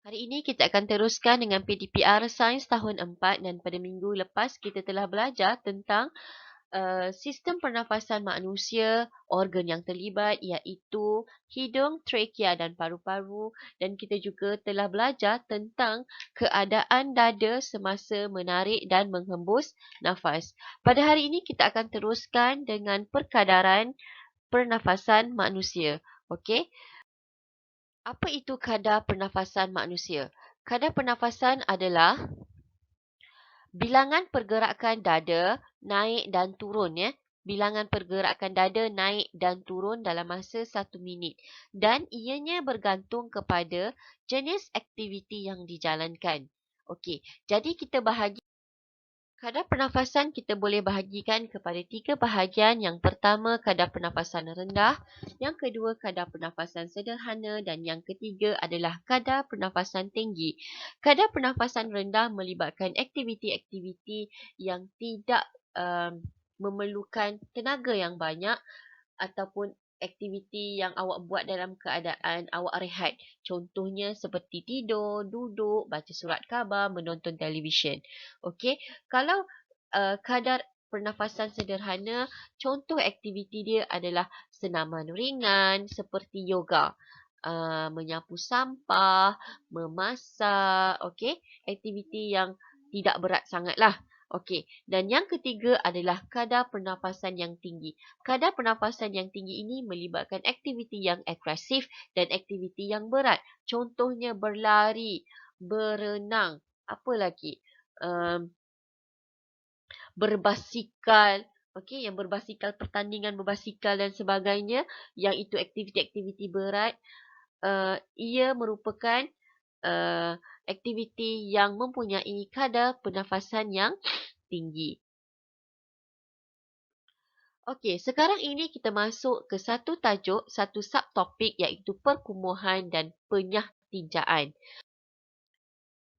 Hari ini kita akan teruskan dengan PDPR Sains tahun 4 dan pada minggu lepas kita telah belajar tentang sistem pernafasan manusia, organ yang terlibat iaitu hidung, trachea dan paru-paru dan kita juga telah belajar tentang keadaan dada semasa menarik dan menghembus nafas. Pada hari ini kita akan teruskan dengan perkadaran pernafasan manusia. Okey? Apa itu kadar pernafasan manusia? Kadar pernafasan adalah bilangan pergerakan dada naik dan turun ya. Bilangan pergerakan dada naik dan turun dalam masa 1 minit dan ianya bergantung kepada jenis aktiviti yang dijalankan. Okey, jadi kita bahagi kadar pernafasan kita boleh bahagikan kepada 3 bahagian. Yang pertama, kadar pernafasan rendah. Yang kedua, kadar pernafasan sederhana. Dan yang ketiga adalah kadar pernafasan tinggi. Kadar pernafasan rendah melibatkan aktiviti-aktiviti yang tidak memerlukan tenaga yang banyak ataupun aktiviti yang awak buat dalam keadaan awak rehat. Contohnya seperti tidur, duduk, baca surat khabar, menonton televisyen. Okey, kalau kadar pernafasan sederhana, contoh aktiviti dia adalah senaman ringan seperti yoga. Menyapu sampah, memasak, okey, aktiviti yang tidak berat sangatlah. Okey, dan yang ketiga adalah kadar pernafasan yang tinggi. Kadar pernafasan yang tinggi ini melibatkan aktiviti yang agresif dan aktiviti yang berat. Contohnya berlari, berenang, apa lagi? Berbasikal, okey, yang berbasikal, pertandingan berbasikal dan sebagainya, yang itu aktiviti-aktiviti berat. Ia merupakan aktiviti yang mempunyai kadar pernafasan yang tinggi. Okey, sekarang ini kita masuk ke satu tajuk, satu subtopik iaitu perkumuhan dan penyah tinjaan.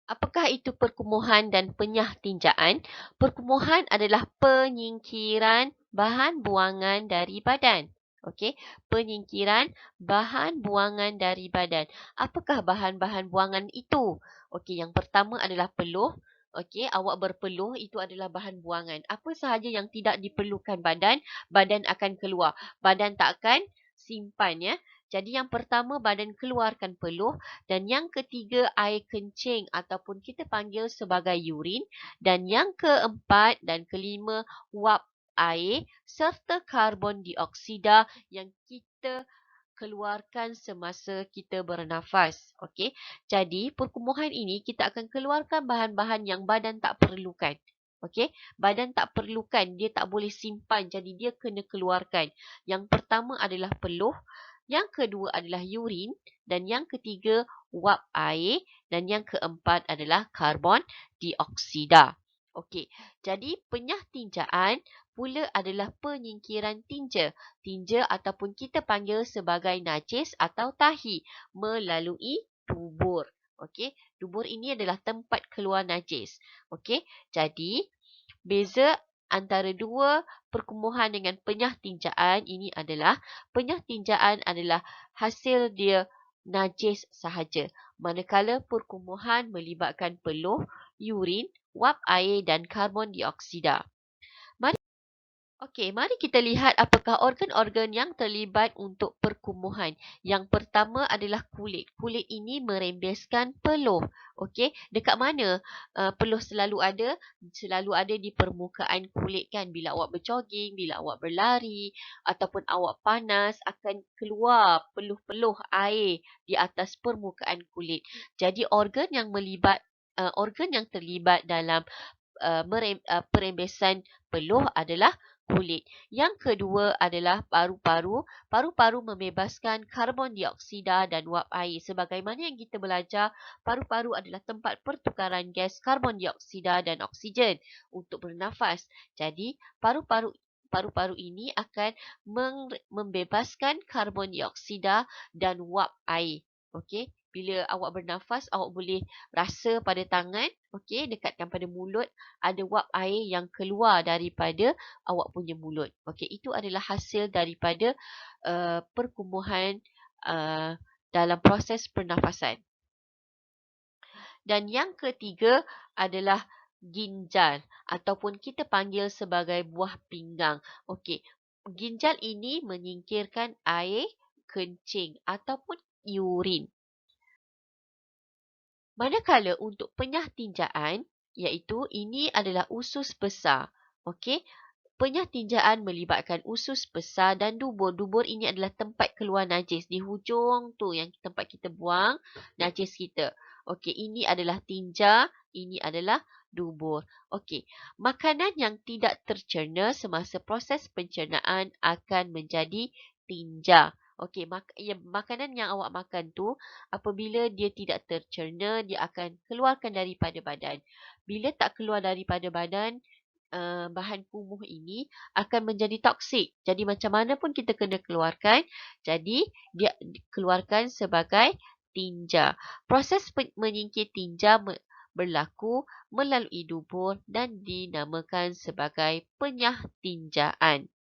Apakah itu perkumuhan dan penyah tinjaan? Perkumuhan adalah penyingkiran bahan buangan dari badan. Okey, penyingkiran bahan buangan dari badan. Apakah bahan-bahan buangan itu? Okey, yang pertama adalah peluh. Okey, awak berpeluh itu adalah bahan buangan. Apa sahaja yang tidak diperlukan badan, badan akan keluar. Badan tak akan simpan ya. Jadi yang pertama badan keluarkan peluh dan yang ketiga air kencing ataupun kita panggil sebagai urin dan yang keempat dan kelima wap air serta karbon dioksida yang kita keluarkan semasa kita bernafas. Okey. Jadi perkumuhan ini kita akan keluarkan bahan-bahan yang badan tak perlukan. Okey, badan tak perlukan, dia tak boleh simpan, jadi dia kena keluarkan. Yang pertama adalah peluh, yang kedua adalah urin dan yang ketiga wap air dan yang keempat adalah karbon dioksida. Okey, jadi penyah tinjaan pula adalah penyingkiran tinja. Tinja ataupun kita panggil sebagai najis atau tahi melalui dubur. Okey, dubur ini adalah tempat keluar najis. Okey, jadi beza antara dua perkumuhan dengan penyah tinjaan ini adalah penyah tinjaan adalah hasil dia najis sahaja. Manakala perkumuhan melibatkan peluh, urin, wap air dan karbon dioksida. Okey, mari kita lihat apakah organ-organ yang terlibat untuk perkumuhan. Yang pertama adalah kulit. Kulit ini merembeskan peluh. Okey, dekat mana peluh selalu ada? Selalu ada di permukaan kulit kan. Bila awak berjoging, bila awak berlari ataupun awak panas akan keluar peluh-peluh air di atas permukaan kulit. Jadi organ yang terlibat dalam perembesan peluh adalah kulit. Yang kedua adalah paru-paru. Paru-paru membebaskan karbon dioksida dan wap air. Sebagaimana yang kita belajar, paru-paru adalah tempat pertukaran gas karbon dioksida dan oksigen untuk bernafas. Jadi, paru-paru ini akan membebaskan karbon dioksida dan wap air. Okey, bila awak bernafas, awak boleh rasa pada tangan, okey, dekatkan pada mulut, ada wap air yang keluar daripada awak punya mulut. Okey, itu adalah hasil daripada perkumuhan dalam proses pernafasan. Dan yang ketiga adalah ginjal ataupun kita panggil sebagai buah pinggang. Okey, ginjal ini menyingkirkan air kencing ataupun urin. Manakala untuk penyah tinjaan, iaitu ini adalah usus besar. Okey, penyah tinjaan melibatkan usus besar dan dubur. Dubur ini adalah tempat keluar najis. Di hujung tu yang tempat kita buang najis kita. Okey, ini adalah tinja, ini adalah dubur. Okey, makanan yang tidak tercerna semasa proses pencernaan akan menjadi tinja. Okey, makanan yang awak makan tu apabila dia tidak tercerna, dia akan keluarkan daripada badan. Bila tak keluar daripada badan, bahan kumuh ini akan menjadi toksik. Jadi macam mana pun kita kena keluarkan. Jadi dia keluarkan sebagai tinja. Proses menyingkir tinja berlaku melalui dubur dan dinamakan sebagai penyah tinjaan.